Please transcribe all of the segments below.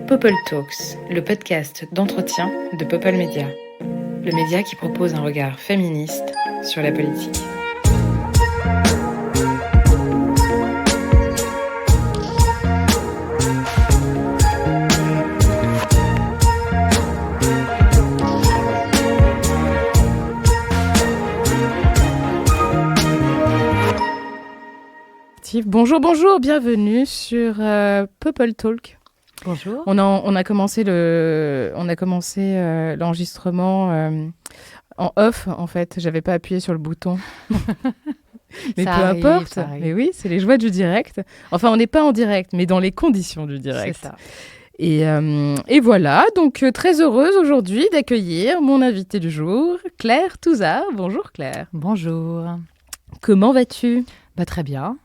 Popol Talks, le podcast d'entretien de Popol Media, le média qui propose un regard féministe sur la politique. Bonjour, bienvenue sur Popol Talk. Bonjour. On a commencé l'enregistrement en off, en fait. J'avais pas appuyé sur le bouton. Mais ça peu arrive, importe. ça arrive. Mais oui, c'est les joies du direct. Enfin, on n'est pas en direct, mais dans les conditions du direct. C'est ça. Et voilà, donc très heureuse aujourd'hui d'accueillir mon invité du jour, Claire Touzard. Bonjour Claire. Bonjour. Comment vas-tu ? Très bien.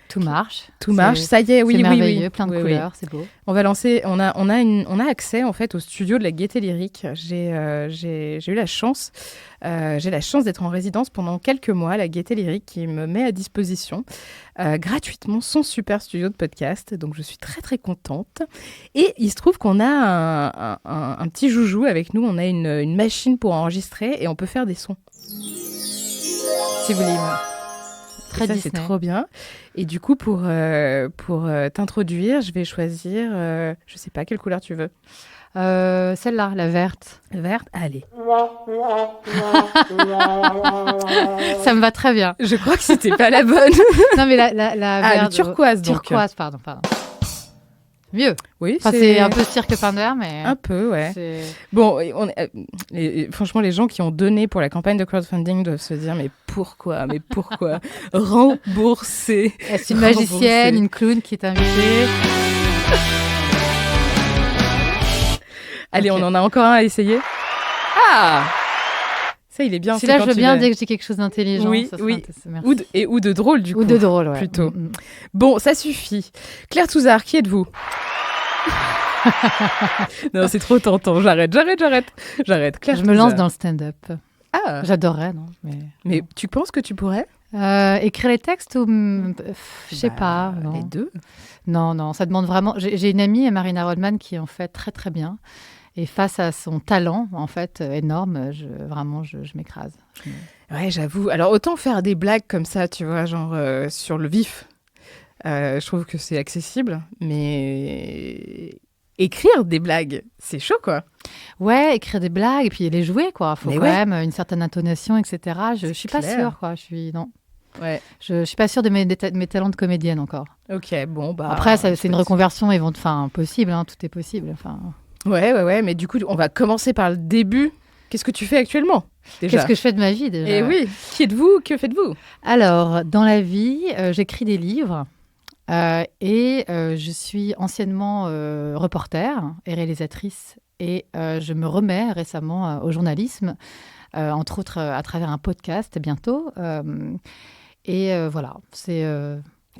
Tout marche. Tout marche, ça y est, oui, c'est oui, merveilleux, oui. plein de Oui, couleurs, c'est beau. On va lancer, on a accès en fait au studio de la Gaîté Lyrique. J'ai eu la chance, d'être en résidence pendant quelques mois à la Gaîté Lyrique qui me met à disposition gratuitement son super studio de podcast. Donc je suis très très contente. Et il se trouve qu'on a un petit joujou avec nous. On a une machine pour enregistrer et on peut faire des sons. Si vous voulez. Très ça, Disney. c'est trop bien. Et du coup, pour t'introduire, je vais choisir, je sais pas, quelle couleur tu veux. Celle-là, la verte. Verte, allez. Ça me va très bien. Je crois que c'était pas la bonne. Non, mais la verte. Le turquoise, donc. Turquoise, pardon. Mieux. Oui, Enfin, c'est un peu cirque Pinder, mais... Un peu, ouais. C'est... Bon, franchement, les gens qui ont donné pour la campagne de crowdfunding doivent se dire, mais pourquoi rembourser. C'est une magicienne, une clown qui est invitée. Allez, Okay. on en a encore un à essayer. Ah, ça, il est bien. Celui-là, je veux bien dès que j'ai quelque chose d'intelligent. Oui, ça oui. Merci. Ou de drôle, du coup. Ou de drôle, ouais. Plutôt. Bon, ça suffit. Claire Touzard, qui êtes-vous ? Non, c'est trop tentant. J'arrête. Claire Je me lance Touzard. dans le stand-up. Ah, J'adorerais, non mais tu penses que tu pourrais ? Écrire les textes ou... je sais pas. Non. Les deux. Non, ça demande vraiment... J'ai une amie, Marina Rodman, qui en fait très très bien. Et face à son talent, en fait, énorme, je m'écrase. Ouais, j'avoue. Alors, autant faire des blagues comme ça, tu vois, genre sur le vif. Je trouve que c'est accessible, mais écrire des blagues, c'est chaud, quoi. Ouais, écrire des blagues et puis les jouer, quoi. Il faut quand même une certaine intonation, etc. Je suis pas sûre, quoi. Non. Ouais. Je suis pas sûre de mes talents de comédienne encore. Ok, bon, bah... Après, c'est une reconversion possible, hein, tout est possible. Ouais, mais du coup, on va commencer par le début. Qu'est-ce que tu fais actuellement, déjà ? Qu'est-ce que je fais de ma vie, déjà ? Eh oui, qui êtes-vous ? Que faites-vous ? Alors, dans la vie, j'écris des livres et je suis anciennement reporter et réalisatrice et je me remets récemment au journalisme, entre autres à travers un podcast bientôt. Voilà, c'est...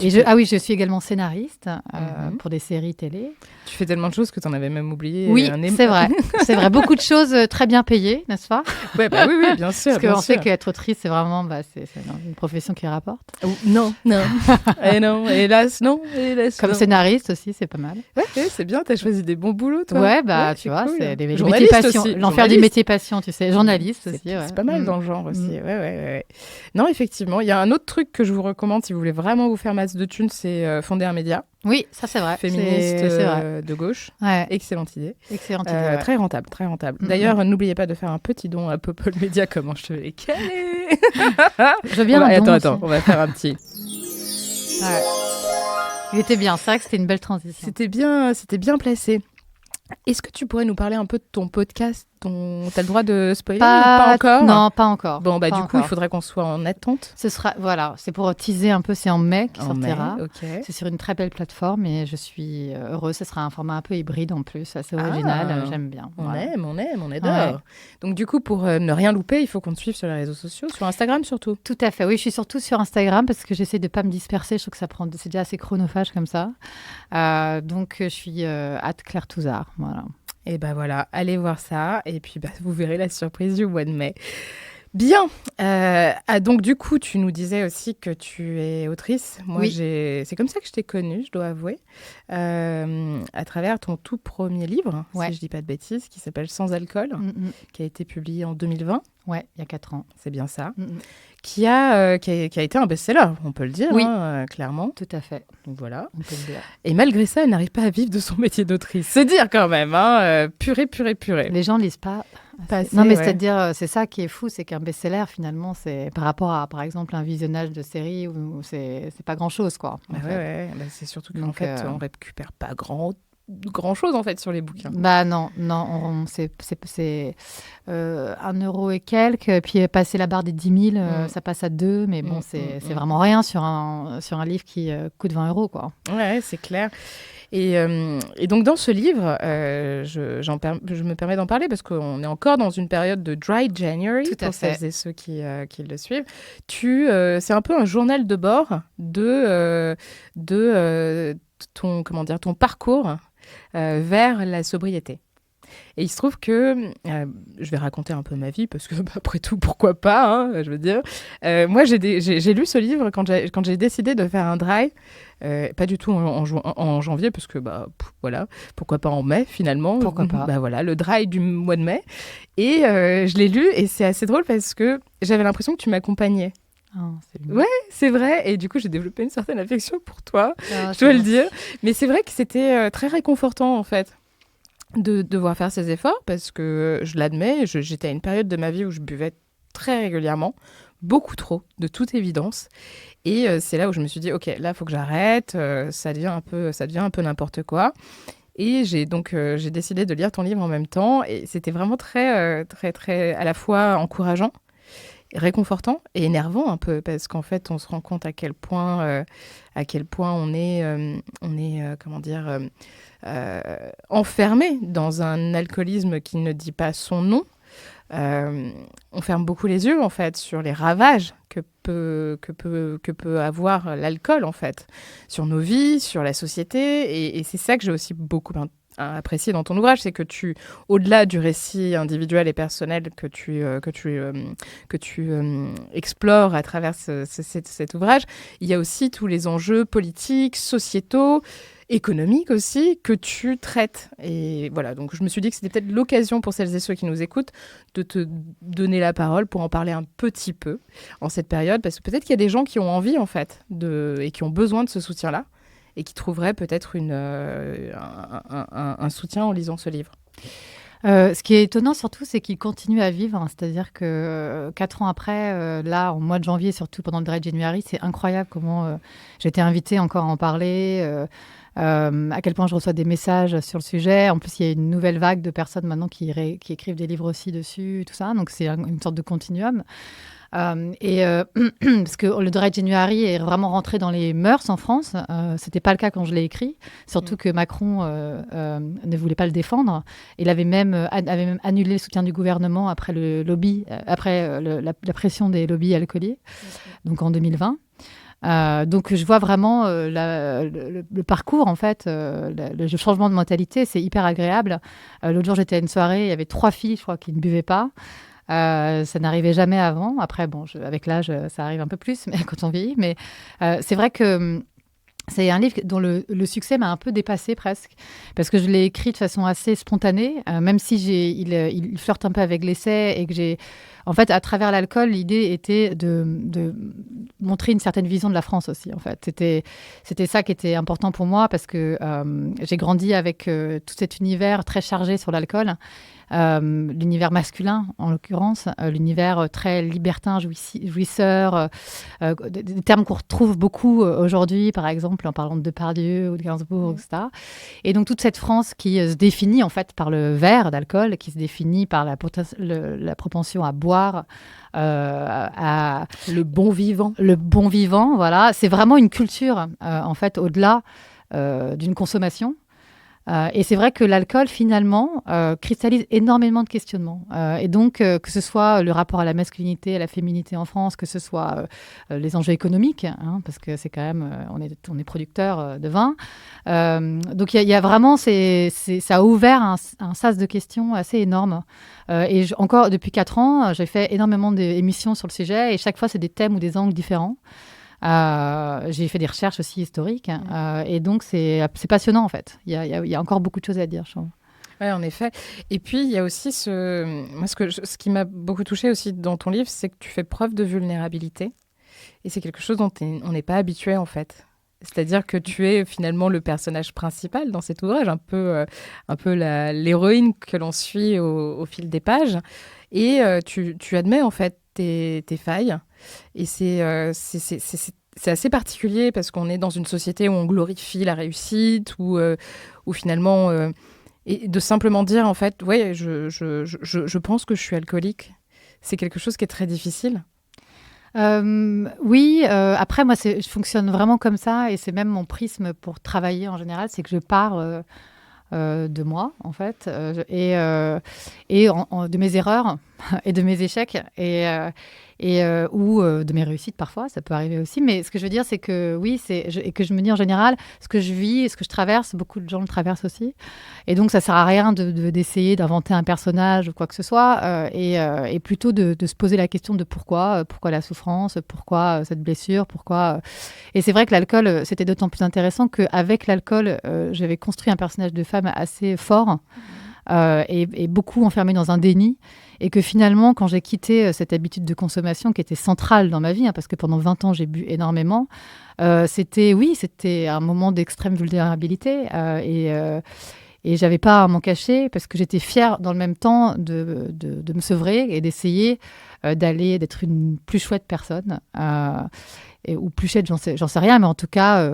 je suis également scénariste pour des séries télé. Tu fais tellement de choses que tu en avais même oublié. Oui, c'est vrai. Beaucoup de choses très bien payées, n'est-ce pas ? Oui, bien sûr. Parce qu'on sait qu'être autrice, c'est vraiment c'est une profession qui rapporte. Non. Et non, hélas, non. Comme scénariste aussi, c'est pas mal. Ouais, c'est bien, tu as choisi des bons boulots, toi. Ouais, tu vois, cool. c'est des métiers passion. L'enfer du métier passion, tu sais. Journaliste aussi. C'est pas mal dans le genre aussi. Ouais. Non, effectivement, il y a un autre truc que je vous recommande si vous voulez vraiment vous faire masse de thunes, c'est fonder un média. Oui, ça c'est vrai. Féministe c'est vrai. De gauche. Ouais. Excellente idée. Ouais. Très rentable. D'ailleurs, n'oubliez pas de faire un petit don à Popol Media, comment je te l'ai calé. Je veux bien un don. Attends, on va faire un petit. Ouais. Il était bien, c'est vrai que c'était une belle transition. C'était bien placé. Est-ce que tu pourrais nous parler un peu de ton podcast dont tu as le droit de spoiler ou pas encore ? Non, pas encore. Bon, pas du encore. coup, il faudrait qu'on soit en attente. C'est pour teaser un peu, c'est en mai qui sortira. Okay. C'est sur une très belle plateforme et je suis heureuse. Ce sera un format un peu hybride en plus, assez original. J'aime bien. On adore. Ouais. Donc du coup, pour ne rien louper, il faut qu'on te suive sur les réseaux sociaux, sur Instagram surtout. Tout à fait. Oui, je suis surtout sur Instagram parce que j'essaie de ne pas me disperser. Je trouve que c'est déjà assez chronophage comme ça. Donc je suis @Claire Touzard. Voilà. Et voilà, allez voir ça. Et puis, vous verrez la surprise du mois de mai. Bien. Donc, du coup, tu nous disais aussi que tu es autrice. Moi, Oui. c'est comme ça que je t'ai connue, je dois avouer, à travers ton tout premier livre, Ouais. si je dis pas de bêtises, qui s'appelle Sans alcool, qui a été publié en 2020. Ouais, il y a 4 ans. C'est bien ça. Qui a été un best-seller, on peut le dire, Oui. clairement. Tout à fait, Donc voilà. on peut le dire. Et malgré ça, elle n'arrive pas à vivre de son métier d'autrice. C'est dire quand même, purée. Les gens lisent pas. Pas assez, Non, mais ouais. c'est-à-dire, c'est ça qui est fou, c'est qu'un best-seller, finalement, c'est par rapport à, par exemple, un visionnage de série où c'est pas grand-chose, quoi. en fait. Ouais. Bah, c'est surtout qu'en Donc, fait, on récupère pas grand-chose en fait sur les bouquins. Bah non, c'est 1 euro et quelques, puis passer la barre des 10 000, ça passe à 2, mais bon, c'est vraiment rien sur un livre qui coûte 20 euros, quoi. Ouais, c'est clair. Et donc dans ce livre, je me permets d'en parler parce qu'on est encore dans une période de Dry January, Tout à pour fait. celles et ceux qui le suivent. C'est un peu un journal de bord de ton parcours vers la sobriété. Et il se trouve que, je vais raconter un peu ma vie, parce que après tout, pourquoi pas, hein, je veux dire. Moi, j'ai lu ce livre quand j'ai décidé de faire un dry, pas du tout en janvier, parce que, voilà, pourquoi pas en mai, finalement. Pourquoi pas. Voilà, le dry du mois de mai. Et je l'ai lu, et c'est assez drôle, parce que j'avais l'impression que tu m'accompagnais. Oh, c'est mignon. Ouais, c'est vrai. Et du coup, j'ai développé une certaine affection pour toi, Ah, je dois le c'est dire. Mais c'est vrai que c'était très réconfortant, en fait, de devoir faire ces efforts, parce que je l'admets, j'étais à une période de ma vie où je buvais très régulièrement, beaucoup trop, de toute évidence. Et c'est là où je me suis dit, ok, là, il faut que j'arrête, ça devient un peu n'importe quoi. Et j'ai décidé de lire ton livre en même temps, et c'était vraiment très, très, très, à la fois encourageant, réconfortant et énervant un peu, parce qu'en fait, on se rend compte à quel point on est comment dire, enfermé dans un alcoolisme qui ne dit pas son nom. On ferme beaucoup les yeux, en fait, sur les ravages que peut avoir l'alcool, en fait, sur nos vies, sur la société. Et c'est ça que j'ai aussi beaucoup apprécié dans ton ouvrage, c'est que au-delà du récit individuel et personnel que tu explores à travers cet ouvrage, il y a aussi tous les enjeux politiques, sociétaux, économiques aussi, que tu traites. Et voilà, donc je me suis dit que c'était peut-être l'occasion pour celles et ceux qui nous écoutent de te donner la parole pour en parler un petit peu en cette période, parce que peut-être qu'il y a des gens qui ont envie, en fait, et qui ont besoin de ce soutien-là, et qui trouveraient peut-être un soutien en lisant ce livre. Ce qui est étonnant surtout, c'est qu'il continue à vivre. C'est-à-dire que 4 ans après, là, en mois de janvier, surtout pendant le Dry January, c'est incroyable comment j'ai été invitée encore à en parler, à quel point je reçois des messages sur le sujet. En plus, il y a une nouvelle vague de personnes maintenant qui écrivent des livres aussi dessus, tout ça. Donc, c'est une sorte de continuum. Parce que le Dry January est vraiment rentré dans les mœurs en France. C'était pas le cas quand je l'ai écrit. Surtout que Macron ne voulait pas le défendre. Il avait même annulé le soutien du gouvernement après le lobby, la pression des lobbies alcooliers, donc en 2020. Donc je vois vraiment le parcours, en fait, le changement de mentalité, c'est hyper agréable. L'autre jour, j'étais à une soirée, il y avait 3 filles, je crois, qui ne buvaient pas. Ça n'arrivait jamais avant. Après, bon, avec l'âge, ça arrive un peu plus, mais quand on vieillit. Mais c'est vrai que c'est un livre dont le succès m'a un peu dépassée presque, parce que je l'ai écrit de façon assez spontanée, même si il flirte un peu avec l'essai et que j'ai... En fait, à travers l'alcool, l'idée était de montrer une certaine vision de la France aussi, en fait. C'était ça qui était important pour moi, parce que j'ai grandi avec tout cet univers très chargé sur l'alcool. L'univers masculin, en l'occurrence, l'univers très libertin, jouisseur, des termes qu'on retrouve beaucoup aujourd'hui, par exemple, en parlant de Depardieu ou de Gainsbourg, etc. Et donc, toute cette France qui se définit, en fait, par le verre d'alcool, qui se définit par la propension à boire, le bon vivant. Le bon vivant, voilà. C'est vraiment une culture, en fait, au-delà d'une consommation. Et c'est vrai que l'alcool, finalement, cristallise énormément de questionnements. Et donc, que ce soit le rapport à la masculinité, à la féminité en France, que ce soit les enjeux économiques, hein, parce que c'est quand même, on est producteur de vin. Donc, il y a vraiment, ça a ouvert un sas de questions assez énorme. Et encore, depuis 4 ans, j'ai fait énormément d'émissions sur le sujet, et chaque fois, c'est des thèmes ou des angles différents. J'ai fait des recherches aussi historiques, et donc c'est passionnant en fait. Il y a encore beaucoup de choses à dire, je trouve. Oui, en effet. Et puis, il y a aussi moi, ce qui m'a beaucoup touchée aussi dans ton livre, c'est que tu fais preuve de vulnérabilité. Et c'est quelque chose dont on n'est pas habitué, en fait. C'est-à-dire que tu es finalement le personnage principal dans cet ouvrage, un peu l'héroïne que l'on suit au fil des pages. Et tu admets, en fait, tes failles. Et c'est assez particulier parce qu'on est dans une société où on glorifie la réussite, où finalement... et de simplement dire, en fait, ouais, je pense que je suis alcoolique, c'est quelque chose qui est très difficile. Oui, après, moi, je fonctionne vraiment comme ça, et c'est même mon prisme pour travailler en général, c'est que je pars de moi, en fait, et de mes erreurs et de mes échecs, ou de mes réussites parfois, ça peut arriver aussi. Mais ce que je veux dire, c'est que oui, et que je me dis en général, ce que je vis et ce que je traverse, beaucoup de gens le traversent aussi. Et donc, ça sert à rien d'essayer d'inventer un personnage ou quoi que ce soit, et plutôt de se poser la question de pourquoi la souffrance, pourquoi cette blessure, pourquoi. Et c'est vrai que l'alcool, c'était d'autant plus intéressant qu'avec l'alcool, j'avais construit un personnage de femme assez fort. Et beaucoup enfermée dans un déni, et que finalement, quand j'ai quitté cette habitude de consommation qui était centrale dans ma vie, parce que pendant 20 ans, j'ai bu énormément, c'était un moment d'extrême vulnérabilité, et j'avais pas à m'en cacher, parce que j'étais fière dans le même temps de me sevrer et d'essayer d'être une plus chouette personne, ou plus chouette, j'en sais rien, mais en tout cas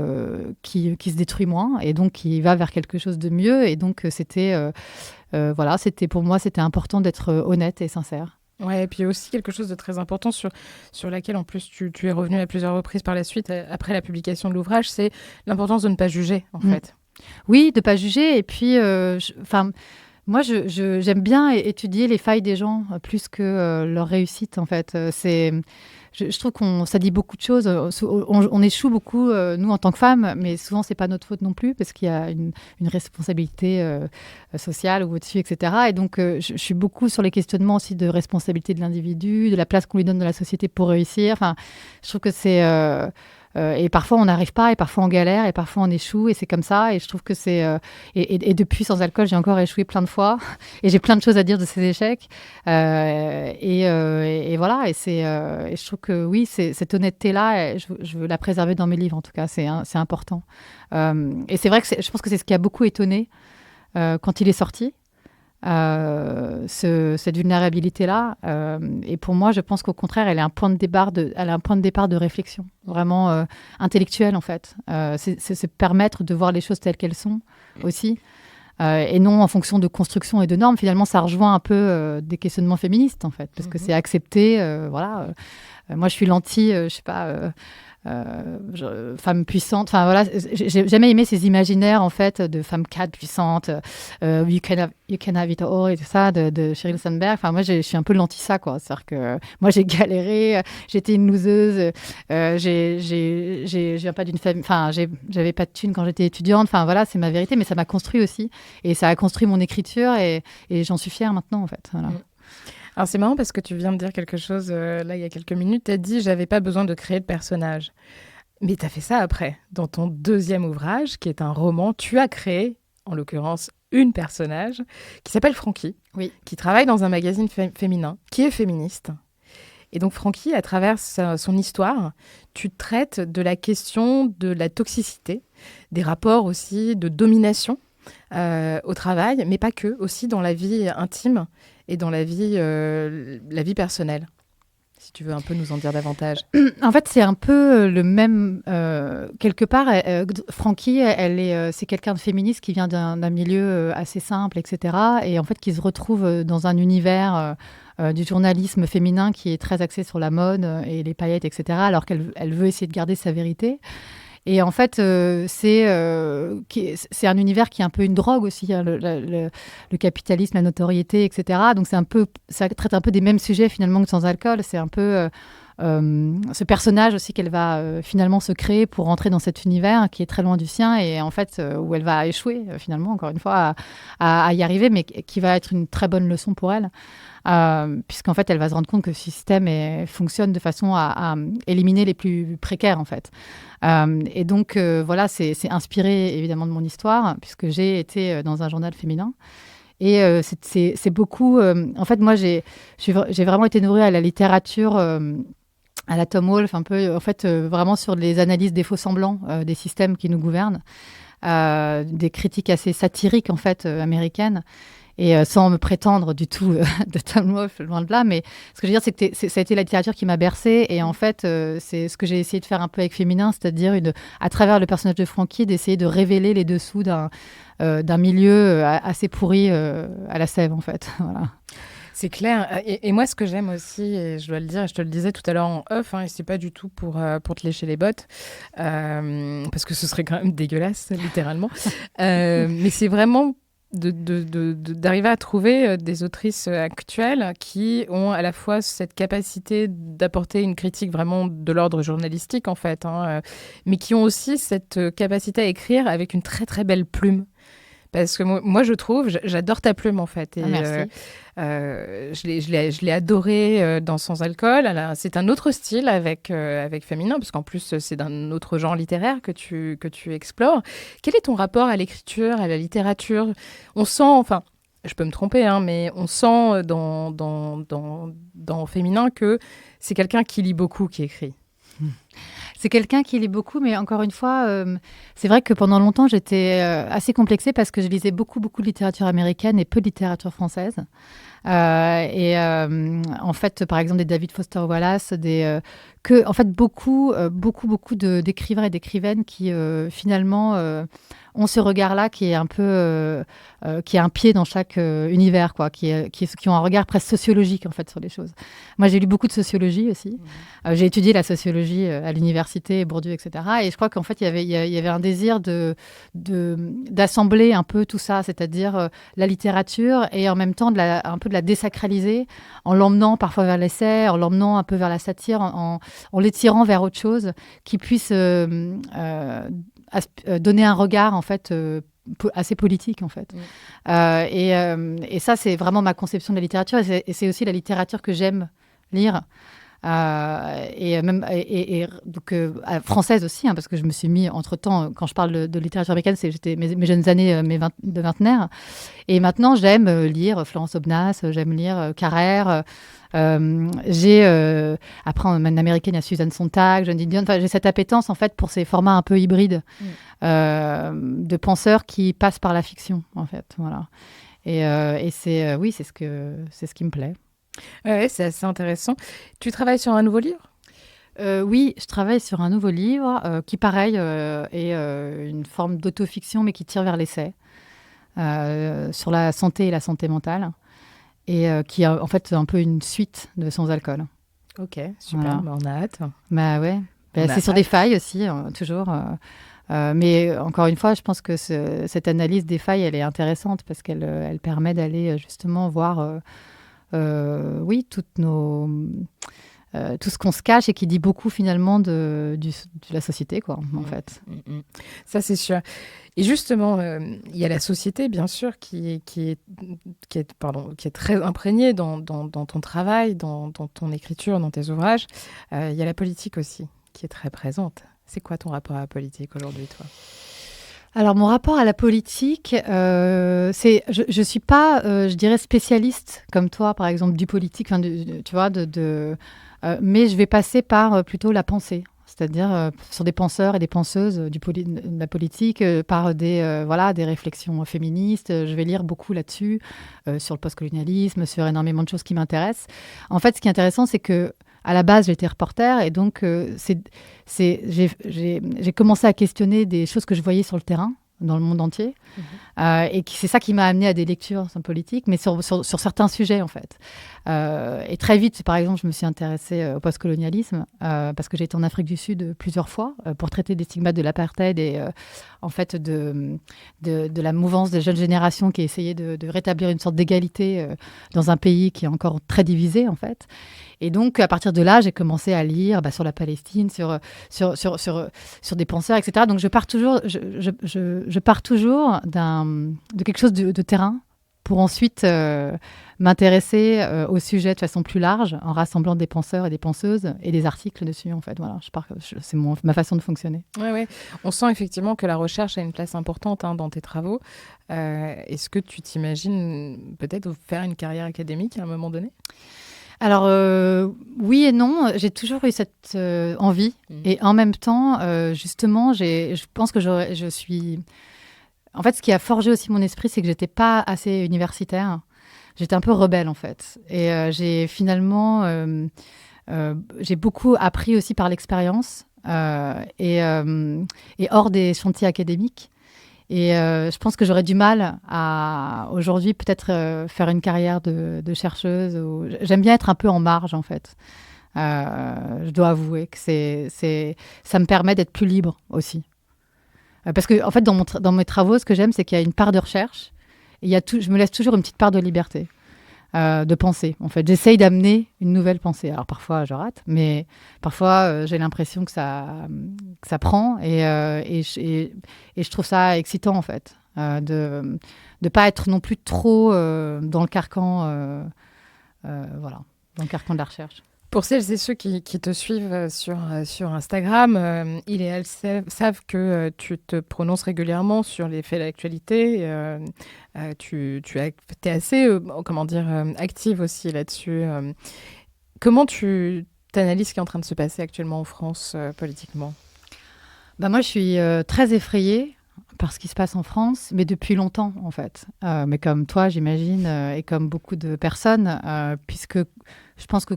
qui se détruit moins, et donc qui va vers quelque chose de mieux. Et donc pour moi, c'était important d'être honnête et sincère. Ouais, et puis aussi quelque chose de très important sur laquelle, en plus, tu es revenu à plusieurs reprises par la suite, après la publication de l'ouvrage, c'est l'importance de ne pas juger, en fait. Oui, de ne pas juger. Et puis, moi, j'aime bien étudier les failles des gens plus que leur réussite, en fait. Je trouve ça dit beaucoup de choses. On échoue beaucoup, nous, en tant que femmes, mais souvent, c'est pas notre faute non plus, parce qu'il y a une responsabilité sociale ou au-dessus, etc. Et donc, je suis beaucoup sur les questionnements aussi de responsabilité de l'individu, de la place qu'on lui donne dans la société pour réussir. Enfin, je trouve que c'est... et parfois, on n'arrive pas, et parfois, on galère, et parfois, on échoue, et c'est comme ça. Et je trouve que c'est... et depuis, sans alcool, j'ai encore échoué plein de fois, et j'ai plein de choses à dire de ces échecs. Et voilà, et je trouve que oui, cette honnêteté-là, je veux la préserver dans mes livres, en tout cas, c'est important. Et c'est vrai que je pense que c'est ce qui a beaucoup étonné quand il est sorti. Cette vulnérabilité-là. Et pour moi, je pense qu'au contraire, elle a un point de départ de réflexion, vraiment intellectuelle, en fait. C'est se permettre de voir les choses telles qu'elles sont aussi, et non en fonction de construction et de normes. Finalement, ça rejoint un peu des questionnements féministes, en fait, parce que c'est accepté. Voilà. Moi, je suis je sais pas... femme puissante, enfin voilà, j'ai jamais aimé ces imaginaires en fait de femmes cadres puissantes, you can have it all et tout ça de Sheryl Sandberg. Enfin moi je suis un peu l'anti ça, quoi. C'est-à-dire que moi j'ai galéré, j'étais une loseuse, j'ai viens pas d'une famille, enfin j'avais pas de thunes quand j'étais étudiante. Enfin voilà, c'est ma vérité, mais ça m'a construit aussi, et ça a construit mon écriture, et j'en suis fière maintenant, en fait. Voilà. Alors c'est marrant parce que tu viens de dire quelque chose, là, il y a quelques minutes, tu as dit « j'avais pas besoin de créer de personnage ». Mais tu as fait ça après. Dans ton deuxième ouvrage, qui est un roman, tu as créé, en l'occurrence, une personnage qui s'appelle Frankie, oui, qui travaille dans un magazine féminin, qui est féministe. Et donc Frankie, à travers son histoire, tu traites de la question de la toxicité, des rapports aussi de domination au travail, mais pas que, aussi dans la vie intime et dans la vie personnelle. Si tu veux un peu nous en dire davantage. En fait, c'est un peu le même... quelque part, Frankie, c'est quelqu'un de féministe qui vient d'un milieu assez simple, etc. Et en fait, qui se retrouve dans un univers du journalisme féminin qui est très axé sur la mode et les paillettes, etc. Alors qu'elle veut essayer de garder sa vérité. Et en fait, c'est un univers qui est un peu une drogue aussi, hein, le capitalisme, la notoriété, etc. Donc ça traite un peu des mêmes sujets finalement que Sans alcool. C'est un peu ce personnage aussi qu'elle va finalement se créer pour rentrer dans cet univers qui est très loin du sien et en fait où elle va échouer finalement encore une fois à y arriver, mais qui va être une très bonne leçon pour elle. Puisqu'en fait, elle va se rendre compte que ce système fonctionne de façon à éliminer les plus précaires, en fait. Et donc, voilà, c'est inspiré évidemment de mon histoire, puisque j'ai été dans un journal féminin. Et c'est beaucoup... en fait, moi, j'ai vraiment été nourrie à la littérature, à la Tom Wolfe, un peu, en fait, vraiment sur les analyses des faux-semblants des systèmes qui nous gouvernent, des critiques assez satiriques, en fait, américaines. Et sans me prétendre du tout de Tom Wolfe, loin de là, mais ce que je veux dire, c'est que ça a été la littérature qui m'a bercée. Et en fait, c'est ce que j'ai essayé de faire un peu avec Féminin, c'est-à-dire, à travers le personnage de Frankie, d'essayer de révéler les dessous d'un milieu assez pourri à la Sève, en fait. Voilà. C'est clair. Et moi, ce que j'aime aussi, et je dois le dire, je te le disais tout à l'heure en off, et c'est pas du tout pour te lécher les bottes, parce que ce serait quand même dégueulasse, littéralement. Mais c'est vraiment d'arriver à trouver des autrices actuelles qui ont à la fois cette capacité d'apporter une critique vraiment de l'ordre journalistique, en fait, mais qui ont aussi cette capacité à écrire avec une très, très belle plume. Parce que moi, je trouve, j'adore ta plume, en fait. Et, merci. Je l'ai adoré dans Sans alcool. Alors, c'est un autre style avec Féminin, parce qu'en plus, c'est d'un autre genre littéraire que tu explores. Quel est ton rapport à l'écriture, à la littérature ? On sent, enfin, je peux me tromper, mais on sent dans Féminin que c'est quelqu'un qui lit beaucoup, qui écrit. C'est quelqu'un qui lit beaucoup, mais encore une fois, c'est vrai que pendant longtemps, j'étais assez complexée parce que je lisais beaucoup, beaucoup de littérature américaine et peu de littérature française. En fait, par exemple, des David Foster Wallace, en fait, beaucoup d'écrivains et d'écrivaines qui finalement ont ce regard-là qui est un peu, qui a un pied dans chaque univers, quoi, qui ont un regard presque sociologique en fait sur les choses. Moi, j'ai lu beaucoup de sociologie aussi. J'ai étudié la sociologie à l'université, Bourdieu, etc. Et je crois qu'en fait, il y avait un désir d'assembler un peu tout ça, c'est-à-dire la littérature et en même temps un peu de la désacraliser, en l'emmenant parfois vers l'essai, en l'emmenant un peu vers la satire, en l'étirant vers autre chose qui puisse donner un regard en fait assez politique en fait. Et ça c'est vraiment ma conception de la littérature et c'est aussi la littérature que j'aime lire. Donc française aussi, parce que je me suis mis entre-temps, quand je parle de littérature américaine, j'étais mes jeunes années de vingtenaire. Et maintenant, j'aime lire Florence Aubenas, j'aime lire Carrère. Après, en américaine, il y a Susan Sontag, John Didion. Enfin, j'ai cette appétence, en fait, pour ces formats un peu hybrides de penseurs qui passent par la fiction, en fait. Voilà. Et c'est ce qui me plaît. Ouais, c'est assez intéressant. Tu travailles sur un nouveau livre ? Oui, je travaille sur un nouveau livre qui, pareil, est une forme d'autofiction, mais qui tire vers l'essai, sur la santé et la santé mentale, et qui est en fait un peu une suite de Sans alcool. Ok, super, voilà. On a hâte. Bah ouais, c'est sur des failles aussi, toujours. Mais encore une fois, je pense que cette analyse des failles, elle est intéressante parce qu'elle permet d'aller justement voir... tout ce qu'on se cache et qui dit beaucoup finalement de la société, quoi, en fait. Ça, c'est sûr. Et justement, il y a la société, bien sûr, qui est très imprégnée dans ton travail, dans ton écriture, dans tes ouvrages. Il y a la politique aussi, qui est très présente. C'est quoi ton rapport à la politique aujourd'hui, toi ? Alors, mon rapport à la politique, je suis pas, je dirais, spécialiste comme toi, par exemple, du politique, tu vois, mais je vais passer par plutôt la pensée, c'est-à-dire sur des penseurs et des penseuses de la politique, par des réflexions féministes. Je vais lire beaucoup là-dessus, sur le postcolonialisme, sur énormément de choses qui m'intéressent. En fait, ce qui est intéressant, c'est que à la base, j'étais reporter et donc j'ai commencé à questionner des choses que je voyais sur le terrain, dans le monde entier. Et c'est ça qui m'a amené à des lectures politiques, mais sur certains sujets, en fait. Et très vite, par exemple, je me suis intéressée au postcolonialisme parce que j'ai été en Afrique du Sud plusieurs fois pour traiter des stigmates de l'apartheid et en fait de la mouvance des jeunes générations qui essayaient de rétablir une sorte d'égalité dans un pays qui est encore très divisé, en fait. Et donc, à partir de là, j'ai commencé à lire sur la Palestine, sur des penseurs, etc. Donc, je pars toujours de quelque chose de terrain pour ensuite m'intéresser au sujet de façon plus large en rassemblant des penseurs et des penseuses et des articles dessus, en fait. Voilà, c'est ma façon de fonctionner. Ouais. On sent effectivement que la recherche a une place importante dans tes travaux. Est-ce que tu t'imagines peut-être faire une carrière académique à un moment donné ? Alors, oui et non. J'ai toujours eu cette envie. Et en même temps, justement, je pense que je suis... En fait, ce qui a forgé aussi mon esprit, c'est que j'étais pas assez universitaire. J'étais un peu rebelle, en fait. Et j'ai finalement... j'ai beaucoup appris aussi par l'expérience et hors des chantiers académiques. Et je pense que j'aurais du mal à, aujourd'hui, peut-être faire une carrière de chercheuse. J'aime bien être un peu en marge, en fait. Je dois avouer que ça me permet d'être plus libre aussi. Parce que, en fait, dans mes travaux, ce que j'aime, c'est qu'il y a une part de recherche et je me laisse toujours une petite part de liberté, de pensée. En fait, j'essaye d'amener une nouvelle pensée. Alors, parfois, je rate, mais parfois, j'ai l'impression que ça prend et je trouve ça excitant, en fait, de ne pas être non plus trop dans le carcan, dans le carcan de la recherche. Pour celles et ceux qui te suivent sur Instagram, ils et elles savent que tu te prononces régulièrement sur les faits d'actualité. Tu es assez, active aussi là-dessus. Comment tu t'analyses ce qui est en train de se passer actuellement en France politiquement ? Moi, je suis très effrayée par ce qui se passe en France, mais depuis longtemps, en fait. Mais comme toi, j'imagine, et comme beaucoup de personnes, puisque je pense que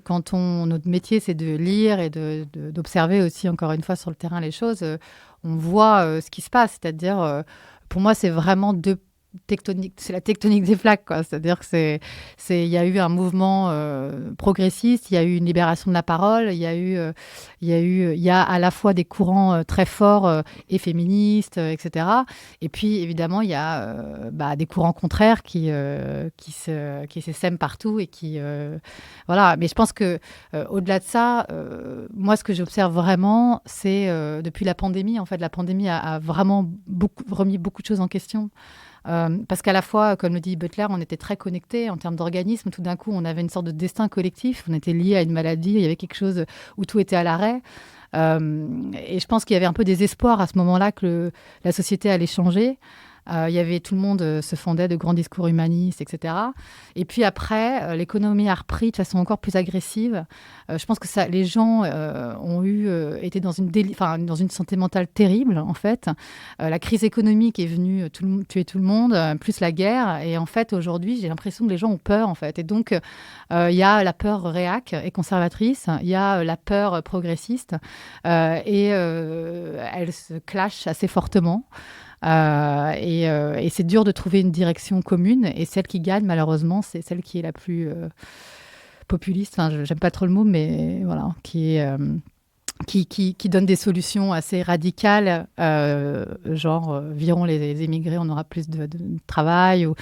notre métier, c'est de lire et d'observer aussi, encore une fois, sur le terrain les choses, on voit ce qui se passe. C'est-à-dire, pour moi, c'est vraiment c'est la tectonique des plaques, quoi. C'est-à-dire que il y a eu un mouvement progressiste, il y a eu une libération de la parole, il y a à la fois des courants très forts et féministes, etc. Et puis évidemment il y a des courants contraires qui s'essaiment partout et qui voilà. Mais je pense que au-delà de ça, moi ce que j'observe vraiment, c'est depuis la pandémie. En fait, la pandémie a vraiment remis beaucoup de choses en question. Parce qu'à la fois, comme le dit Butler, on était très connectés en termes d'organisme. Tout d'un coup, on avait une sorte de destin collectif. On était liés à une maladie. Il y avait quelque chose où tout était à l'arrêt. Et je pense qu'il y avait un peu des espoirs à ce moment-là que la société allait changer. Il y avait tout le monde se fondait de grands discours humanistes, etc. Et puis après, l'économie a repris de façon encore plus agressive. Je pense que les gens étaient dans une santé mentale terrible, en fait. La crise économique est venue tuer tout le monde, plus la guerre. Et en fait, aujourd'hui, j'ai l'impression que les gens ont peur, en fait. Et donc, il y a la peur réac et conservatrice, il y a la peur progressiste, et elles se clashent assez fortement. Et c'est dur de trouver une direction commune. Et celle qui gagne, malheureusement, c'est celle qui est la plus populiste. Enfin, j'aime pas trop le mot, mais voilà, qui donne des solutions assez radicales, genre virons les immigrés, on aura plus de travail, ou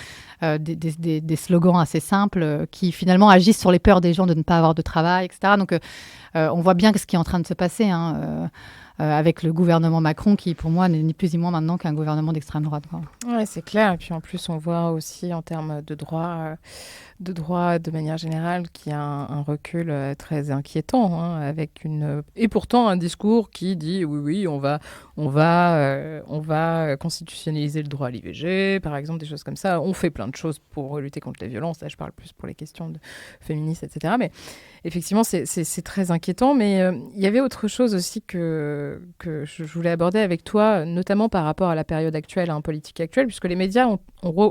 des slogans assez simples qui finalement agissent sur les peurs des gens de ne pas avoir de travail, etc. Donc on voit bien ce qui est en train de se passer, avec le gouvernement Macron qui, pour moi, n'est ni plus ni moins maintenant qu'un gouvernement d'extrême droite. Oui, c'est clair. Et puis en plus, on voit aussi en termes de droit de manière générale qu'il y a un recul très inquiétant, avec et pourtant un discours qui dit oui, on va constitutionnaliser le droit à l'IVG, par exemple, des choses comme ça. On fait plein de choses pour lutter contre les violences. Là, je parle plus pour les questions féministes, etc. Mais effectivement, c'est très inquiétant. Mais il y avait autre chose aussi que je voulais aborder avec toi, notamment par rapport à la période actuelle, politique actuelle, puisque les médias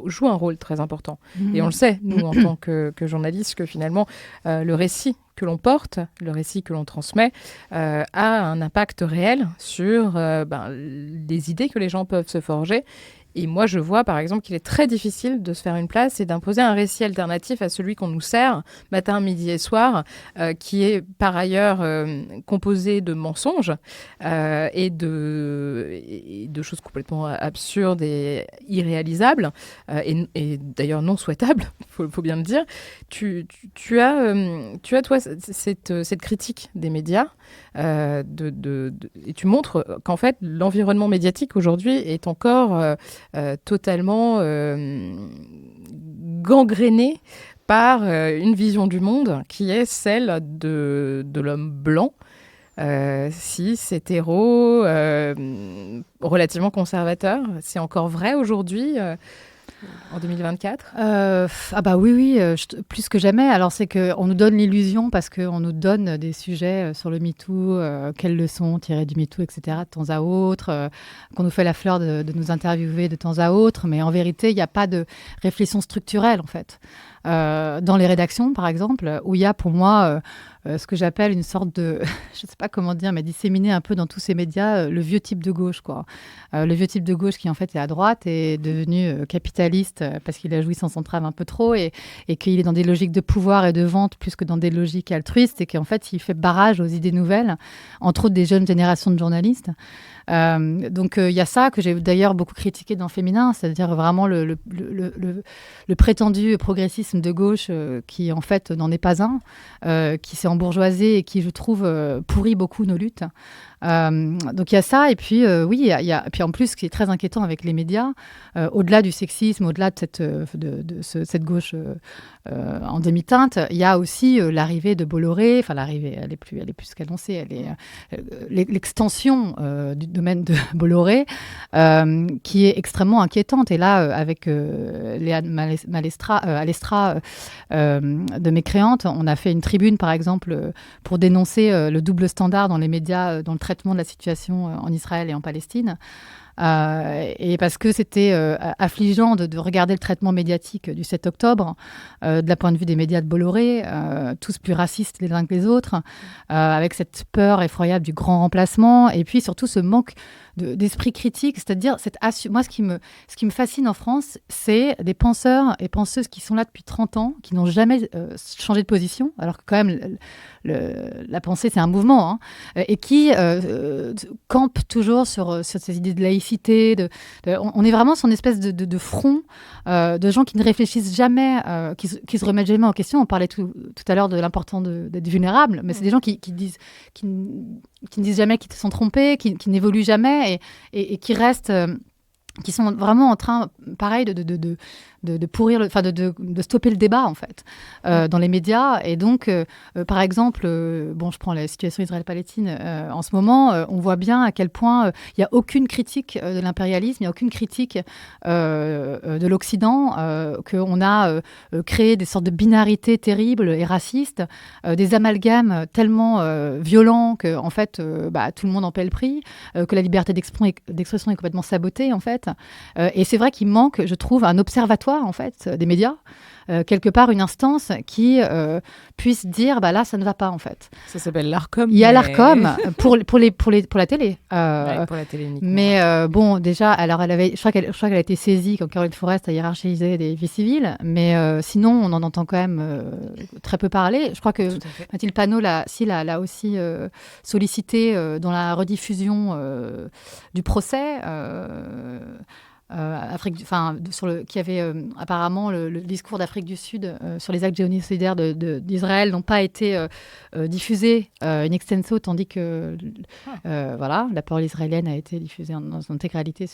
jouent un rôle très important. Et on le sait, nous, en tant que journalistes, que finalement, le récit que l'on porte, le récit que l'on transmet, a un impact réel sur les idées que les gens peuvent se forger Et moi, je vois, par exemple, qu'il est très difficile de se faire une place et d'imposer un récit alternatif à celui qu'on nous sert matin, midi et soir, qui est par ailleurs composé de mensonges et de choses complètement absurdes et irréalisables, et d'ailleurs non souhaitables, faut bien le dire. Tu as, toi, cette critique des médias, et tu montres qu'en fait, l'environnement médiatique aujourd'hui est encore totalement gangréné par une vision du monde qui est celle de l'homme blanc, cis, hétéro, relativement conservateur. C'est encore vrai aujourd'hui en 2024 ? Ah bah oui, plus que jamais. Alors c'est qu'on nous donne l'illusion parce qu'on nous donne des sujets sur le MeToo, quelles leçons tirer du MeToo, etc. de temps à autre, qu'on nous fait la fleur de nous interviewer de temps à autre. Mais en vérité, il n'y a pas de réflexion structurelle en fait. Dans les rédactions, par exemple, où il y a pour moi ce que j'appelle une sorte de, je ne sais pas comment dire, mais disséminé un peu dans tous ces médias, le vieux type de gauche, quoi. Le vieux type de gauche qui, en fait, est à droite et est devenu capitaliste parce qu'il a joui sans entrave un peu trop et qu'il est dans des logiques de pouvoir et de vente plus que dans des logiques altruistes et qu'en fait, il fait barrage aux idées nouvelles, entre autres des jeunes générations de journalistes. Donc il y a ça que j'ai d'ailleurs beaucoup critiqué dans Féminin, c'est-à-dire vraiment le prétendu progressisme de gauche qui en fait n'en est pas un, qui s'est embourgeoisé et qui je trouve pourrit beaucoup nos luttes. Donc il y a ça et puis oui il y a puis en plus ce qui est très inquiétant avec les médias, au-delà du sexisme, au-delà de cette gauche en demi-teinte, il y a aussi l'arrivée de Bolloré, enfin l'arrivée elle est plus qu'annoncée, elle est l'extension du domaine de Bolloré qui est extrêmement inquiétante et là avec Léa Alestra de Mécréante, on a fait une tribune par exemple pour dénoncer le double standard dans les médias dans le traitement de la situation en Israël et en Palestine. Et parce que c'était affligeant de regarder le traitement médiatique du 7 octobre, de la point de vue des médias de Bolloré, tous plus racistes les uns que les autres, avec cette peur effroyable du grand remplacement, et puis surtout ce manque d'esprit critique, c'est-à-dire moi ce qui me fascine en France, c'est des penseurs et penseuses qui sont là depuis 30 ans, qui n'ont jamais changé de position, alors que quand même la pensée c'est un mouvement, hein, et qui campent toujours sur ces idées de laïcité, on est vraiment sur une espèce de front de gens qui ne réfléchissent jamais, qui se remettent jamais en question. On parlait tout à l'heure de l'importance d'être vulnérable, mais c'est des gens qui ne disent jamais qu'ils se sont trompés, qui n'évoluent jamais et qui restent, qui sont vraiment en train, pareil, de pourrir, de stopper le débat en fait dans les médias. Et donc, par exemple, je prends la situation Israël-Palestine en ce moment, on voit bien à quel point il n'y a aucune critique de l'impérialisme, il n'y a aucune critique de l'Occident, qu'on a créé des sortes de binarités terribles et racistes, des amalgames tellement violents que en fait, tout le monde en paie le prix, que la liberté d'expression est complètement sabotée en fait. Et c'est vrai qu'il manque, je trouve, un observatoire en fait des médias, quelque part une instance qui puisse dire là ça ne va pas en fait. Ça s'appelle l'Arcom. Il y a l'Arcom pour la télé. Ouais, pour la télé uniquement. Mais déjà, alors je crois qu'elle a été saisie quand Caroline Forest a hiérarchisé des vies civiles, mais sinon on en entend quand même très peu parler. Je crois que Mathilde Panot l'a aussi sollicité dans la rediffusion du procès. Qui avait apparemment le discours d'Afrique du Sud sur les actes génocidaires d'Israël n'ont pas été diffusés in extenso, tandis que la parole israélienne a été diffusée dans son intégralité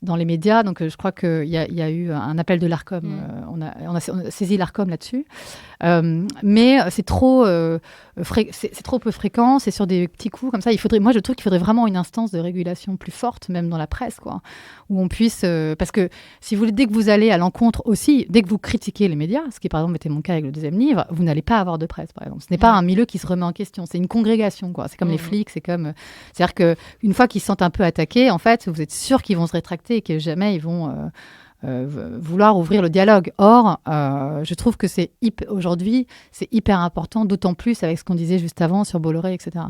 dans les médias. Donc je crois qu'il y a eu un appel de l'Arcom. On a saisi l'Arcom là-dessus. Mais c'est trop peu fréquent, c'est sur des petits coups comme ça. Moi, je trouve qu'il faudrait vraiment une instance de régulation plus forte, même dans la presse, quoi, où on puisse... parce que, si vous voulez, dès que vous allez à l'encontre aussi, dès que vous critiquez les médias, ce qui, par exemple, était mon cas avec le deuxième livre, vous n'allez pas avoir de presse, par exemple. Ce n'est pas un milieu qui se remet en question, c'est une congrégation, quoi. C'est comme les flics, c'est-à-dire qu'une fois qu'ils se sentent un peu attaqués, en fait, vous êtes sûr qu'ils vont se rétracter et que jamais ils vont... vouloir ouvrir le dialogue. Or, je trouve que aujourd'hui, c'est hyper important, d'autant plus avec ce qu'on disait juste avant sur Bolloré, etc.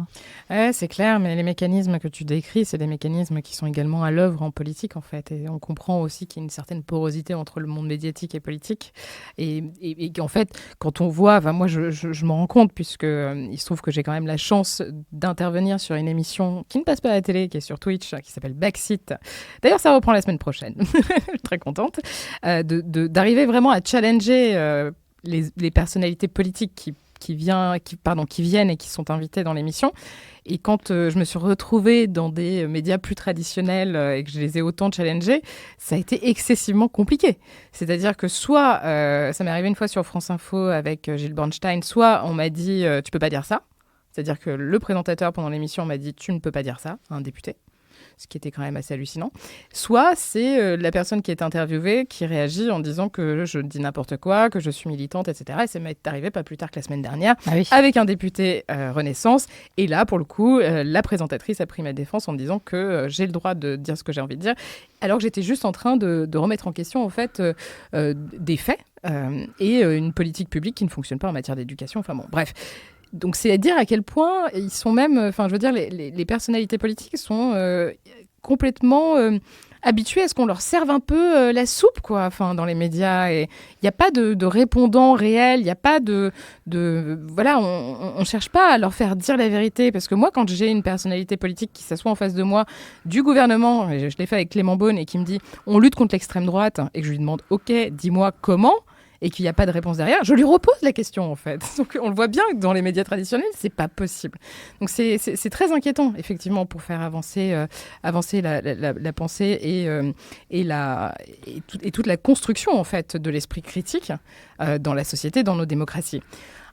Ouais, c'est clair, mais les mécanismes que tu décris, c'est des mécanismes qui sont également à l'œuvre en politique, en fait. Et on comprend aussi qu'il y a une certaine porosité entre le monde médiatique et politique. Et qu'en fait, quand on voit, moi, je m'en rends compte, puisque il se trouve que j'ai quand même la chance d'intervenir sur une émission qui ne passe pas à la télé, qui est sur Twitch, qui s'appelle Backseat. D'ailleurs, ça reprend la semaine prochaine. Je suis très contente. D'arriver vraiment à challenger les personnalités politiques qui viennent et qui sont invitées dans l'émission. Et quand je me suis retrouvée dans des médias plus traditionnels et que je les ai autant challengés, ça a été excessivement compliqué. C'est-à-dire que soit, ça m'est arrivé une fois sur France Info avec Gilles Bornstein, soit on m'a dit « tu peux pas dire ça ». C'est-à-dire que le présentateur pendant l'émission m'a dit « tu ne peux pas dire ça », un député. Ce qui était quand même assez hallucinant. Soit c'est la personne qui est interviewée qui réagit en disant que je dis n'importe quoi, que je suis militante, etc. Et ça m'est arrivé pas plus tard que la semaine dernière avec un député Renaissance. Et là, pour le coup, la présentatrice a pris ma défense en me disant que j'ai le droit de dire ce que j'ai envie de dire, alors que j'étais juste en train de remettre en question, en fait, des faits et une politique publique qui ne fonctionne pas en matière d'éducation. Enfin bon, bref. Donc, c'est à dire à quel point ils sont même... Enfin, je veux dire, les personnalités politiques sont complètement habituées à ce qu'on leur serve un peu la soupe, quoi, enfin, dans les médias. Et il n'y a pas de répondant réel, il n'y a pas de... Voilà, on ne cherche pas à leur faire dire la vérité. Parce que moi, quand j'ai une personnalité politique qui s'assoit en face de moi du gouvernement, et je l'ai fait avec Clément Beaune, et qui me dit « on lutte contre l'extrême droite », et que je lui demande « ok, dis-moi comment ?» et qu'il n'y a pas de réponse derrière, je lui repose la question, en fait. Donc, on le voit bien que dans les médias traditionnels, c'est pas possible. Donc, c'est très inquiétant, effectivement, pour faire avancer la pensée et toute la construction, en fait, de l'esprit critique dans la société, dans nos démocraties.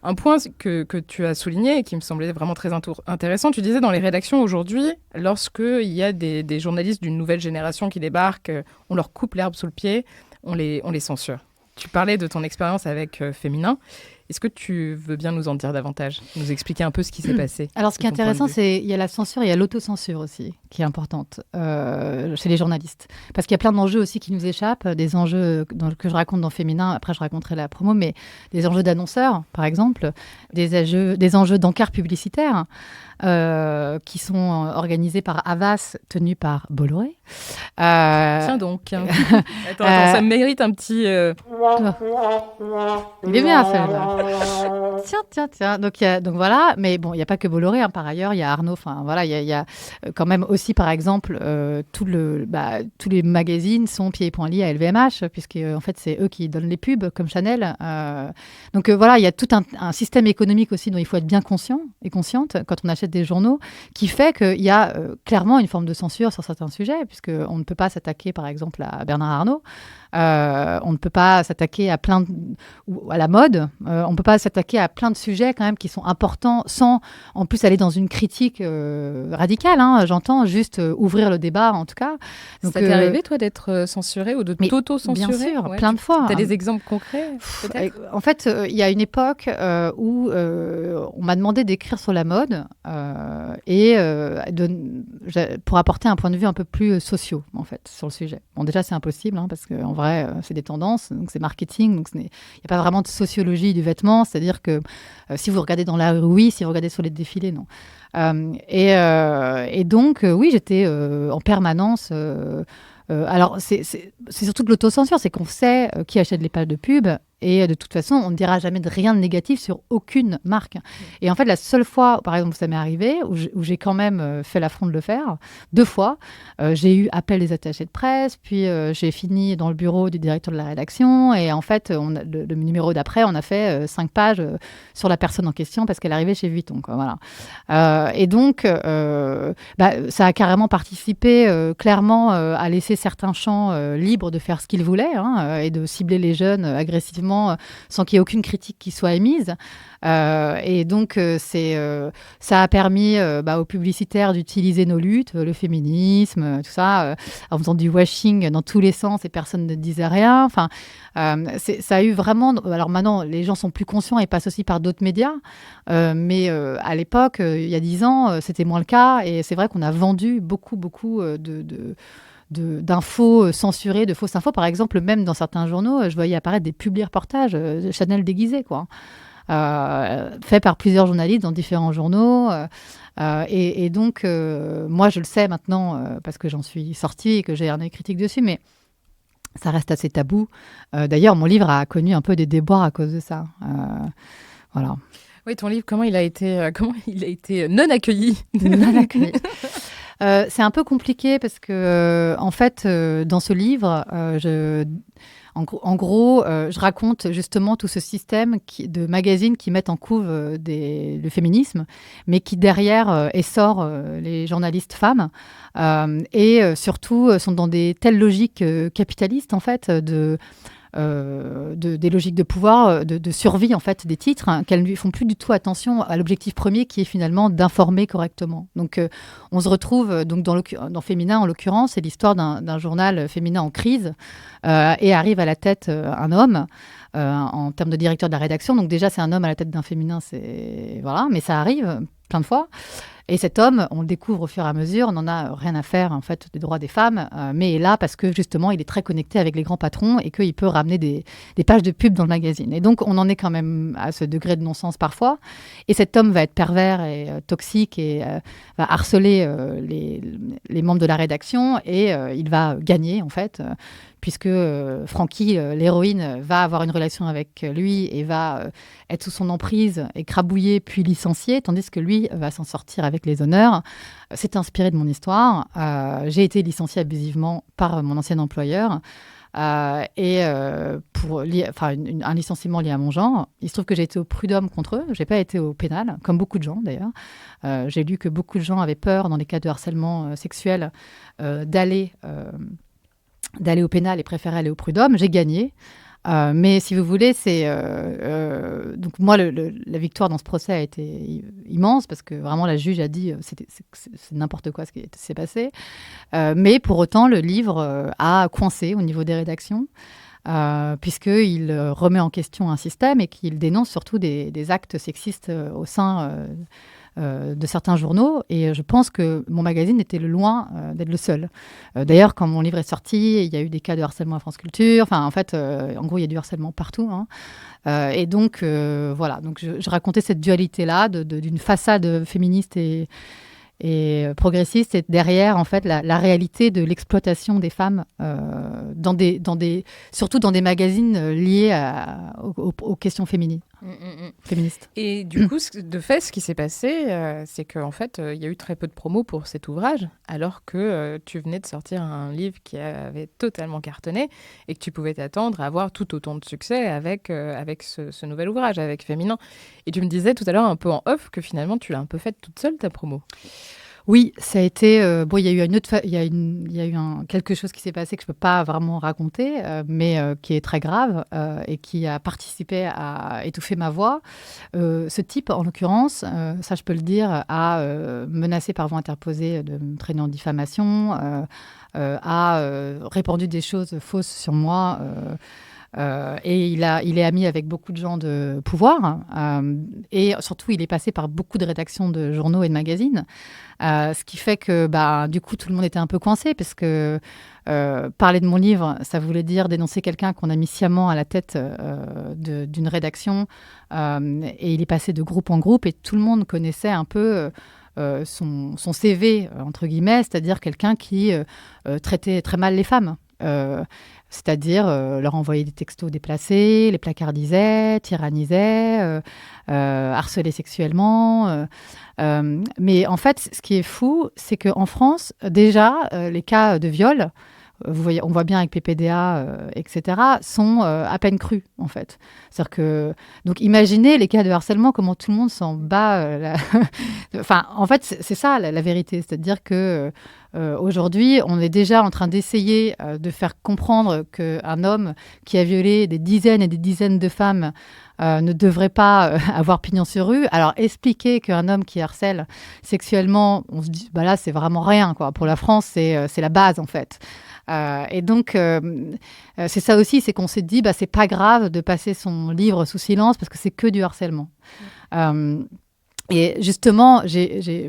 Un point que tu as souligné et qui me semblait vraiment très intéressant, tu disais dans les rédactions aujourd'hui, lorsqu'il y a des journalistes d'une nouvelle génération qui débarquent, on leur coupe l'herbe sous le pied, on les censure. Tu parlais de ton expérience avec Féminin. Est-ce que tu veux bien nous en dire davantage, nous expliquer un peu ce qui s'est passé? Alors, ce qui est intéressant, c'est qu'il y a la censure, il y a l'autocensure aussi, qui est importante chez les journalistes. Parce qu'il y a plein d'enjeux aussi qui nous échappent, des enjeux que je raconte dans Féminin, après je raconterai la promo, mais des enjeux d'annonceurs, par exemple, des enjeux d'encarts publicitaires, qui sont organisés par Havas, tenus par Bolloré. Tiens donc. Attends, ça mérite un petit... Il est bien, celui-là. Tiens. Donc voilà, mais bon, il n'y a pas que Bolloré, hein. Par ailleurs, il y a Arnaud. Enfin voilà, il y a quand même aussi, par exemple, tous les magazines sont pieds et poings liés à LVMH, puisque en fait, c'est eux qui donnent les pubs, comme Chanel. Donc voilà, il y a tout un système économique aussi dont il faut être bien conscient et consciente quand on achète des journaux, qui fait qu'il y a clairement une forme de censure sur certains sujets, puisqu'on ne peut pas s'attaquer, par exemple, à Bernard Arnault. On ne peut pas s'attaquer à à la mode. On ne peut pas s'attaquer à plein de sujets quand même qui sont importants sans en plus aller dans une critique radicale. Hein, j'entends juste ouvrir le débat en tout cas. Donc, ça t'est arrivé toi d'être censuré ou de t'auto-censurer? Bien sûr, plein de fois. Tu as des exemples concrets peut-être? En fait, il y a une époque où on m'a demandé d'écrire sur la mode pour apporter un point de vue un peu plus socio en fait sur le sujet. Bon, déjà c'est impossible hein, parce qu'en vrai c'est des tendances, donc c'est marketing, donc il n'y a pas vraiment de sociologie du vêtement, c'est-à-dire que si vous regardez dans la rue, oui, si vous regardez sur les défilés, non. Et donc oui, j'étais en permanence. Alors c'est surtout de l'autocensure, c'est qu'on sait qui achète les pages de pub. Et de toute façon, on ne dira jamais rien de négatif sur aucune marque. Et en fait, la seule fois, par exemple, où ça m'est arrivé, où j'ai quand même fait l'affront de le faire, 2 fois, j'ai eu appel des attachés de presse, puis j'ai fini dans le bureau du directeur de la rédaction. Et en fait, le numéro d'après, on a fait 5 pages sur la personne en question parce qu'elle arrivait chez Vuitton. Quoi, voilà. Et donc, ça a carrément participé clairement à laisser certains champs libres de faire ce qu'ils voulaient et de cibler les jeunes agressivement sans qu'il y ait aucune critique qui soit émise. Et donc, ça a permis aux publicitaires d'utiliser nos luttes, le féminisme, tout ça, en faisant du washing dans tous les sens et personne ne disait rien. Enfin, ça a eu vraiment... Alors maintenant, les gens sont plus conscients et passent aussi par d'autres médias. Mais à l'époque, il y a 10 ans, c'était moins le cas. Et c'est vrai qu'on a vendu beaucoup de d'infos censurées, de fausses infos. Par exemple, même dans certains journaux, je voyais apparaître des publi-reportages de Chanel déguisé, quoi. Fait par plusieurs journalistes dans différents journaux. Et donc, moi, je le sais maintenant parce que j'en suis sortie et que j'ai un œil critique dessus, mais ça reste assez tabou. D'ailleurs, mon livre a connu un peu des déboires à cause de ça. Voilà. Oui, ton livre, comment il a été non accueilli? Non accueilli. C'est un peu compliqué parce que, en fait, dans ce livre, en gros, je raconte justement tout ce système de magazines qui mettent en couve le féminisme, mais qui derrière essore les journalistes femmes et surtout sont dans des telles logiques capitalistes en fait des logiques de pouvoir, de survie en fait des titres, qu'elles ne font plus du tout attention à l'objectif premier qui est finalement d'informer correctement. Donc on se retrouve donc dans Féminin en l'occurrence, c'est l'histoire d'un journal féminin en crise et arrive à la tête un homme en termes de directeur de la rédaction. Donc déjà c'est un homme à la tête d'un féminin, voilà, mais ça arrive plein de fois. Et cet homme, on le découvre au fur et à mesure, on n'en a rien à faire en fait des droits des femmes, mais est là parce que justement il est très connecté avec les grands patrons et qu'il peut ramener des pages de pub dans le magazine. Et donc on en est quand même à ce degré de non-sens parfois. Et cet homme va être pervers et toxique et va harceler les membres de la rédaction et il va gagner en fait. Puisque Francky, l'héroïne, va avoir une relation avec lui et va être sous son emprise, écrabouillée puis licenciée, tandis que lui va s'en sortir avec les honneurs. C'est inspiré de mon histoire. J'ai été licenciée abusivement par mon ancien employeur pour un licenciement lié à mon genre. Il se trouve que j'ai été au prud'homme contre eux. Je n'ai pas été au pénal, comme beaucoup de gens d'ailleurs. J'ai lu que beaucoup de gens avaient peur, dans les cas de harcèlement sexuel, d'aller au pénal et préférer aller au prud'homme. J'ai gagné. Mais si vous voulez, donc moi, la victoire dans ce procès a été immense parce que vraiment la juge a dit c'est n'importe quoi ce qui s'est passé. Mais pour autant, le livre a coincé au niveau des rédactions puisqu'il remet en question un système et qu'il dénonce surtout des actes sexistes au sein de certains journaux. Et je pense que mon magazine était loin d'être le seul. D'ailleurs, quand mon livre est sorti, il y a eu des cas de harcèlement à France Culture. Enfin, en fait, en gros, il y a du harcèlement partout. Et donc, voilà. Donc, je racontais cette dualité-là d'une façade féministe et progressiste, et derrière, en fait, la réalité de l'exploitation des femmes surtout dans des magazines liés aux questions féministes. Et du coup, ce qui s'est passé, c'est qu'en fait, il y a eu très peu de promos pour cet ouvrage, alors que tu venais de sortir un livre qui avait totalement cartonné et que tu pouvais t'attendre à avoir tout autant de succès avec ce nouvel ouvrage, avec Féminin. Et tu me disais tout à l'heure, un peu en off, que finalement, tu l'as un peu faite toute seule, ta promo. Oui, ça a été... bon, il y a eu quelque chose qui s'est passé que je ne peux pas vraiment raconter, mais qui est très grave et qui a participé à étouffer ma voix. Ce type, en l'occurrence, ça je peux le dire, a menacé par voie interposée de me traîner en diffamation, a répandu des choses fausses sur moi. Et il est ami avec beaucoup de gens de pouvoir. Et surtout, il est passé par beaucoup de rédactions de journaux et de magazines. Ce qui fait que, du coup, tout le monde était un peu coincé parce que parler de mon livre, ça voulait dire dénoncer quelqu'un qu'on a mis sciemment à la tête d'une rédaction. Et il est passé de groupe en groupe et tout le monde connaissait un peu son CV, entre guillemets, c'est-à-dire quelqu'un qui traitait très mal les femmes. C'est-à-dire leur envoyer des textos déplacés, les placardisait, tyrannisait, harcelait sexuellement. Mais en fait, ce qui est fou, c'est qu'en France, déjà, les cas de viol, on voit bien avec PPDA, etc., sont à peine crus, en fait. C'est-à-dire que... Donc, imaginez les cas de harcèlement, comment tout le monde s'en bat. Enfin, en fait, c'est ça, la vérité. C'est-à-dire que aujourd'hui, on est déjà en train d'essayer de faire comprendre qu'un homme qui a violé des dizaines et des dizaines de femmes ne devrait pas avoir pignon sur rue. Alors, expliquer qu'un homme qui harcèle sexuellement, on se dit, là, c'est vraiment rien, quoi. Pour la France, c'est la base, en fait. Et donc, c'est ça aussi, c'est qu'on s'est dit, c'est pas grave de passer son livre sous silence parce que c'est que du harcèlement. Et justement,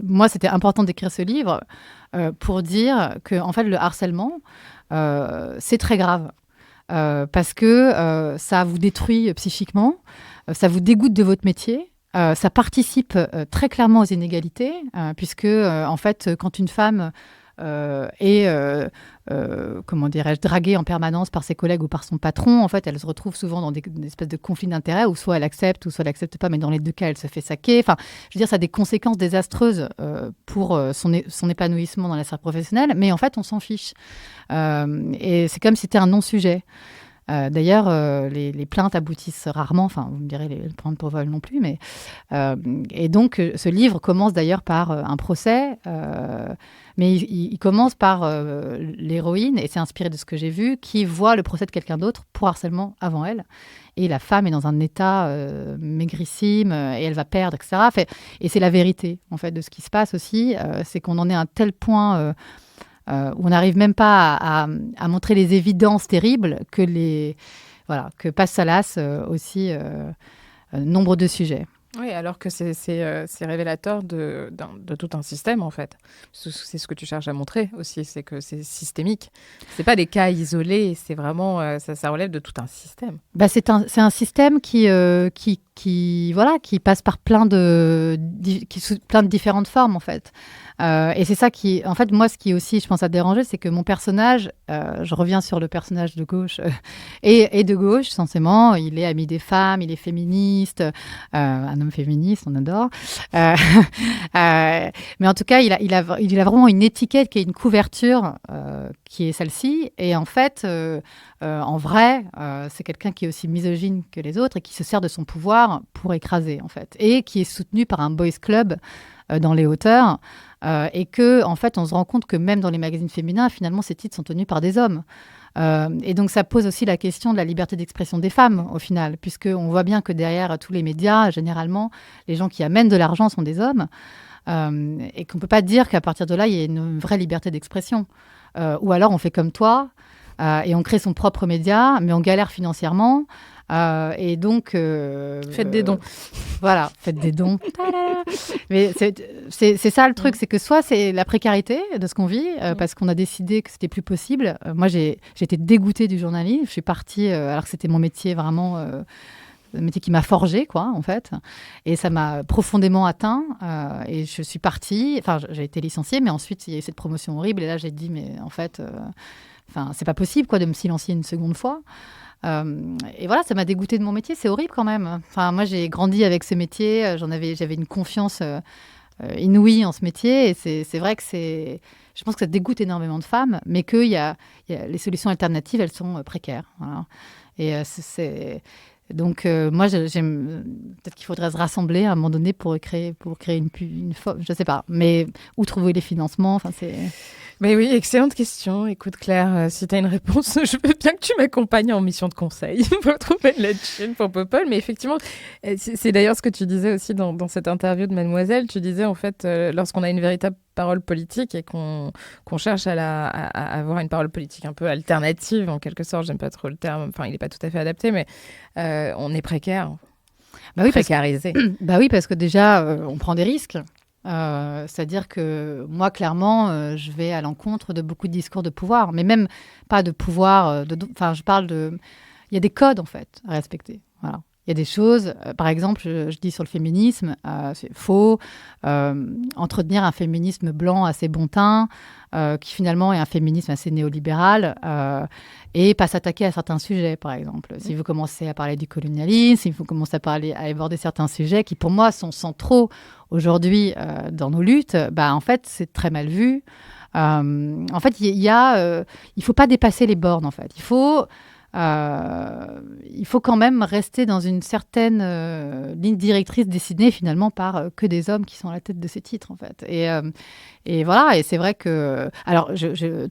moi, c'était important d'écrire ce livre pour dire que, en fait, le harcèlement, c'est très grave. Parce que ça vous détruit psychiquement, ça vous dégoûte de votre métier, ça participe très clairement aux inégalités, puisque, en fait, quand une femme est, comment dirais-je, draguée en permanence par ses collègues ou par son patron, en fait, elle se retrouve souvent dans des espèces de conflits d'intérêts où soit elle accepte ou soit elle n'accepte pas, mais dans les deux cas, elle se fait saquer. Enfin, je veux dire, ça a des conséquences désastreuses pour son épanouissement dans la sphère professionnelle, mais en fait, on s'en fiche. Et c'est comme si c'était un non-sujet. D'ailleurs, les plaintes aboutissent rarement, enfin, vous me direz les plaintes pour vol non plus, mais... et donc, ce livre commence d'ailleurs par un procès, mais il commence par l'héroïne, et c'est inspiré de ce que j'ai vu, qui voit le procès de quelqu'un d'autre pour harcèlement avant elle. Et la femme est dans un état maigrissime, et elle va perdre, etc. Et c'est la vérité, en fait, de ce qui se passe aussi, c'est qu'on en est à un tel point... où on n'arrive même pas à montrer les évidences terribles que passe Salas aussi nombre de sujets. Oui, alors que c'est révélateur de tout un système, en fait. C'est ce que tu cherches à montrer aussi, c'est que c'est systémique. C'est pas des cas isolés, c'est vraiment, ça relève de tout un système. Bah, c'est un système qui passe par plein de différentes formes, en fait. Et c'est ça qui, en fait, moi, ce qui aussi, je pense, a dérangé, c'est que mon personnage, je reviens sur le personnage de gauche, et de gauche, censément, il est ami des femmes, il est féministe, un homme féministe, on adore. Mais en tout cas, il a vraiment une étiquette qui est une couverture qui est celle-ci. Et en fait, en vrai, c'est quelqu'un qui est aussi misogyne que les autres et qui se sert de son pouvoir pour écraser, en fait. Et qui est soutenu par un boys club dans les hauteurs. Et que, en fait, on se rend compte que même dans les magazines féminins, finalement, ces titres sont tenus par des hommes. Et donc, ça pose aussi la question de la liberté d'expression des femmes, au final, puisqu'on voit bien que derrière tous les médias, généralement, les gens qui amènent de l'argent sont des hommes, et qu'on ne peut pas dire qu'à partir de là, il y a une vraie liberté d'expression. Ou alors, on fait comme toi, et on crée son propre média, mais on galère financièrement. Et donc... Faites des dons. Voilà, faites des dons. Mais c'est ça le truc, c'est que soit c'est la précarité de ce qu'on vit, parce qu'on a décidé que c'était plus possible. Moi, j'ai été dégoûtée du journalisme. Je suis partie, alors que c'était mon métier vraiment... un métier qui m'a forgée, quoi, en fait. Et ça m'a profondément atteint. Et je suis partie... Enfin, j'ai été licenciée, mais ensuite, il y a eu cette promotion horrible. Et là, j'ai dit, mais en fait... c'est pas possible, quoi, de me silencier une seconde fois. Et voilà, ça m'a dégoûtée de mon métier. C'est horrible quand même. Enfin, moi, j'ai grandi avec ce métier. J'avais une confiance inouïe en ce métier. Et c'est vrai que je pense que ça dégoûte énormément de femmes, mais que les solutions alternatives, elles sont précaires. Voilà. Et donc, moi, peut-être qu'il faudrait se rassembler à un moment donné pour créer une je ne sais pas. Mais où trouver les financements? Mais oui, excellente question. Écoute, Claire, si tu as une réponse, je veux bien que tu m'accompagnes en mission de conseil pour trouver de la thune pour Popol. Mais effectivement, c'est d'ailleurs ce que tu disais aussi dans cette interview de Mademoiselle. Tu disais, en fait, lorsqu'on a une véritable parole politique et qu'on cherche à avoir une parole politique un peu alternative, en quelque sorte, j'aime pas trop le terme, enfin, il n'est pas tout à fait adapté, mais on est précaire, bah oui, précarisé. Bah oui, parce que déjà, on prend des risques. C'est-à-dire que moi, clairement, je vais à l'encontre de beaucoup de discours de pouvoir, mais même pas de pouvoir. Je parle de... Il y a des codes, en fait, à respecter. Voilà. Il y a des choses, par exemple, je dis sur le féminisme, c'est faux, entretenir un féminisme blanc assez bon teint, qui finalement est un féminisme assez néolibéral, et pas s'attaquer à certains sujets, par exemple. Si vous commencez à parler du colonialisme, si vous commencez à aborder certains sujets qui, pour moi, sont centraux aujourd'hui dans nos luttes, en fait, c'est très mal vu. En fait, il faut pas dépasser les bornes, en fait. Il faut quand même rester dans une certaine ligne directrice dessinée finalement par que des hommes qui sont à la tête de ces titres, en fait. Et voilà, et c'est vrai que... Alors,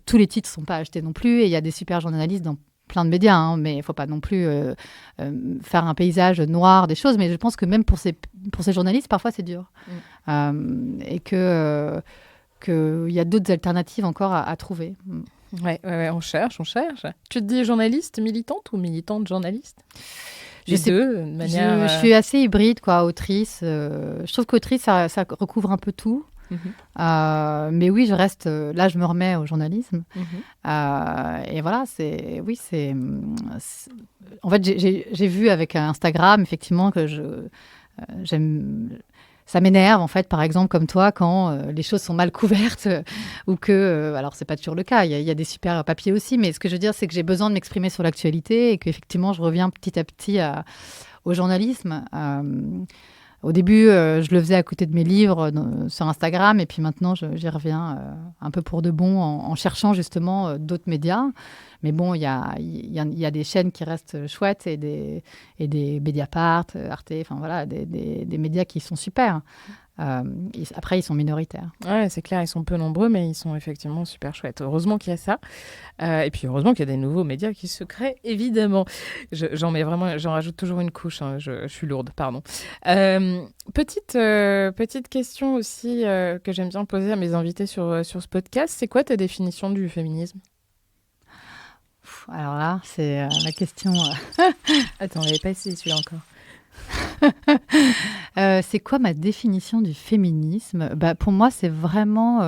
tous les titres ne sont pas achetés non plus, et il y a des super journalistes dans plein de médias, hein, mais il ne faut pas non plus faire un paysage noir des choses, mais je pense que même pour ces journalistes, parfois c'est dur. Et qu'il y a d'autres alternatives encore à trouver. Ouais, on cherche. Tu te dis journaliste militante ou militante journaliste? les deux de manière... Je suis assez hybride, quoi, autrice. Je trouve qu'autrice, ça recouvre un peu tout. Mais oui, je reste... là, je me remets au journalisme. Et voilà, en fait, j'ai vu avec Instagram, effectivement, que j'aime... Ça m'énerve, en fait, par exemple, comme toi, quand les choses sont mal couvertes ou que... alors, c'est pas toujours le cas. Il y a des super papiers aussi. Mais ce que je veux dire, c'est que j'ai besoin de m'exprimer sur l'actualité et qu'effectivement, je reviens petit à petit au journalisme. Au début, je le faisais à côté de mes livres sur Instagram. Et puis maintenant, j'y reviens un peu pour de bon en cherchant justement d'autres médias. Mais bon, il y a des chaînes qui restent chouettes et des Mediapart, Arte, enfin voilà, des médias qui sont super. Après, ils sont minoritaires. Ouais, c'est clair, ils sont peu nombreux, mais ils sont effectivement super chouettes. Heureusement qu'il y a ça. Et puis heureusement qu'il y a des nouveaux médias qui se créent, évidemment. J'en rajoute toujours une couche. Hein, je suis lourde, pardon. Petite question aussi que j'aime bien poser à mes invités sur ce podcast. C'est quoi ta définition du féminisme ? Alors là, c'est la question... Attends, on n'avait pas essayé celui-là encore. C'est quoi ma définition du féminisme ? Pour moi, c'est vraiment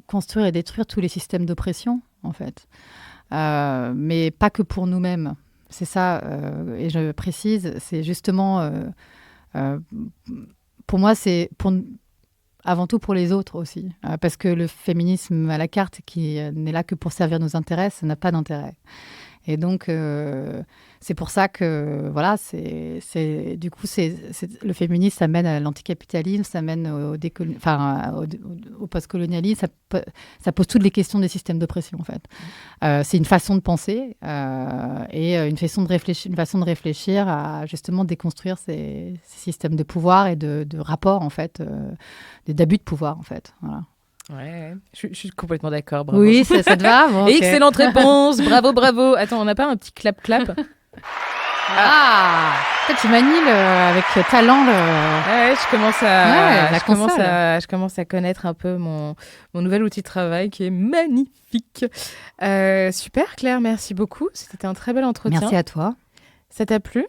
construire et détruire tous les systèmes d'oppression, en fait. Mais pas que pour nous-mêmes. C'est ça, et je précise, c'est justement... pour moi, c'est avant tout pour les autres aussi. Parce que le féminisme à la carte, qui n'est là que pour servir nos intérêts, ça n'a pas d'intérêt. Et donc, c'est pour ça que, voilà, du coup, le féminisme, ça mène à l'anticapitalisme, ça mène au post-colonialisme, ça pose toutes les questions des systèmes d'oppression, en fait. C'est une façon de penser et une façon de réfléchir à, justement, déconstruire ces systèmes de pouvoir et de rapports, en fait, d'abus de pouvoir, en fait. Voilà. Ouais, je suis complètement d'accord, bravo. Oui, ça te va bon, okay. Excellente réponse, bravo. Attends, on n'a pas un petit clap-clap ? Ah, en fait, tu manies avec talent Ouais, je commence à connaître un peu mon nouvel outil de travail qui est magnifique. Super Claire, merci beaucoup. C'était un très bel entretien. Merci à toi. Ça t'a plu ?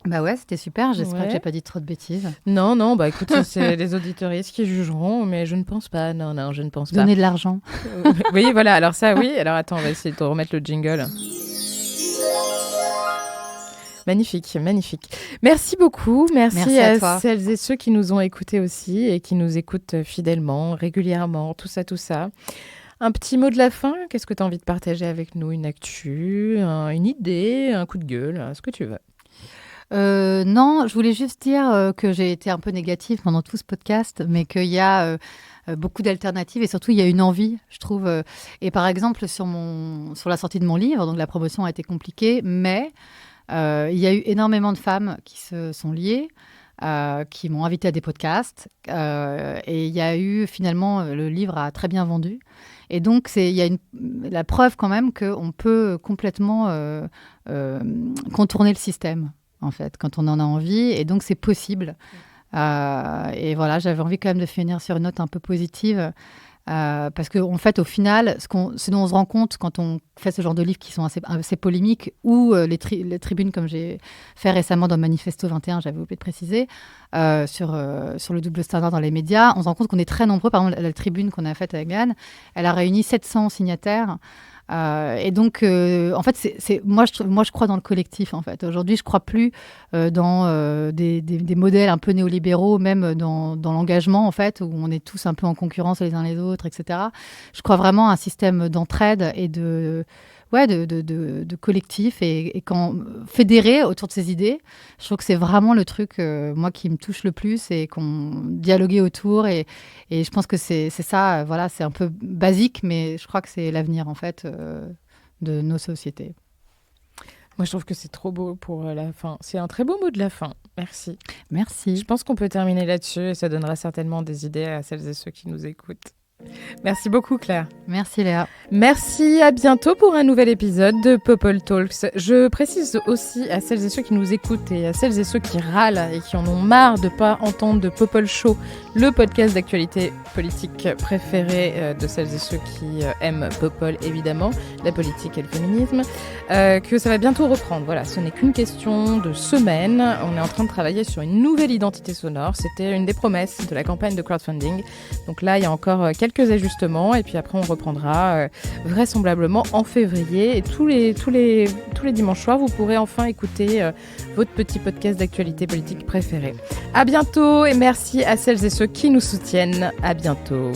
Bah ouais, c'était super. J'espère que j'ai pas dit trop de bêtises. Non, bah écoute, c'est les auditeuristes qui jugeront, mais je ne pense pas. Non, je ne pense pas. Donner de l'argent. Oui, voilà. Alors ça, oui. Alors attends, on va essayer de remettre le jingle. Magnifique. Merci beaucoup. Merci à celles et ceux qui nous ont écoutés aussi et qui nous écoutent fidèlement, régulièrement, tout ça. Un petit mot de la fin. Qu'est-ce que tu as envie de partager avec nous ? Une actu, une idée, un coup de gueule, ce que tu veux. Non, je voulais juste dire que j'ai été un peu négative pendant tout ce podcast, mais qu'il y a beaucoup d'alternatives et surtout il y a une envie, je trouve. Et par exemple, sur la sortie de mon livre, donc la promotion a été compliquée, mais il y a eu énormément de femmes qui se sont liées, qui m'ont invitée à des podcasts. Et il y a eu finalement, le livre a très bien vendu. Et donc, il y a la preuve quand même qu'on peut complètement contourner le système, en fait, quand on en a envie. Et donc, c'est possible. Et voilà, j'avais envie quand même de finir sur une note un peu positive. Parce qu'en fait, au final, ce dont on se rend compte quand on fait ce genre de livres qui sont assez polémiques, ou les tribunes, comme j'ai fait récemment dans Manifesto 21, j'avais oublié de préciser, sur le double standard dans les médias, on se rend compte qu'on est très nombreux. Par exemple, la tribune qu'on a faite avec Gann, elle a réuni 700 signataires. Et donc, en fait, moi, je crois dans le collectif, en fait. Aujourd'hui, je crois plus dans des modèles un peu néolibéraux, même dans l'engagement, en fait, où on est tous un peu en concurrence les uns les autres, etc. Je crois vraiment à un système d'entraide et de collectif et quand fédéré autour de ces idées. Je trouve que c'est vraiment le truc, moi, qui me touche le plus et qu'on dialoguait autour. Et je pense que c'est ça, voilà, c'est un peu basique, mais je crois que c'est l'avenir, en fait, de nos sociétés. Moi, je trouve que c'est trop beau pour la fin. C'est un très beau mot de la fin. Merci. Merci. Je pense qu'on peut terminer là-dessus et ça donnera certainement des idées à celles et ceux qui nous écoutent. Merci beaucoup Claire. Merci Léa. Merci, à bientôt pour un nouvel épisode de Popol Talks. Je précise aussi à celles et ceux qui nous écoutent et à celles et ceux qui râlent et qui en ont marre de ne pas entendre de Popol Show, le podcast d'actualité politique préféré de celles et ceux qui aiment Popol, évidemment, la politique et le féminisme, que ça va bientôt reprendre. Voilà, ce n'est qu'une question de semaines. On est en train de travailler sur une nouvelle identité sonore. C'était une des promesses de la campagne de crowdfunding. Donc là, il y a encore quelques ajustements et puis après, on reprendra vraisemblablement en février. Et tous les dimanches soirs, vous pourrez enfin écouter votre petit podcast d'actualité politique préféré. À bientôt et merci à celles et ceux qui nous soutiennent. À bientôt.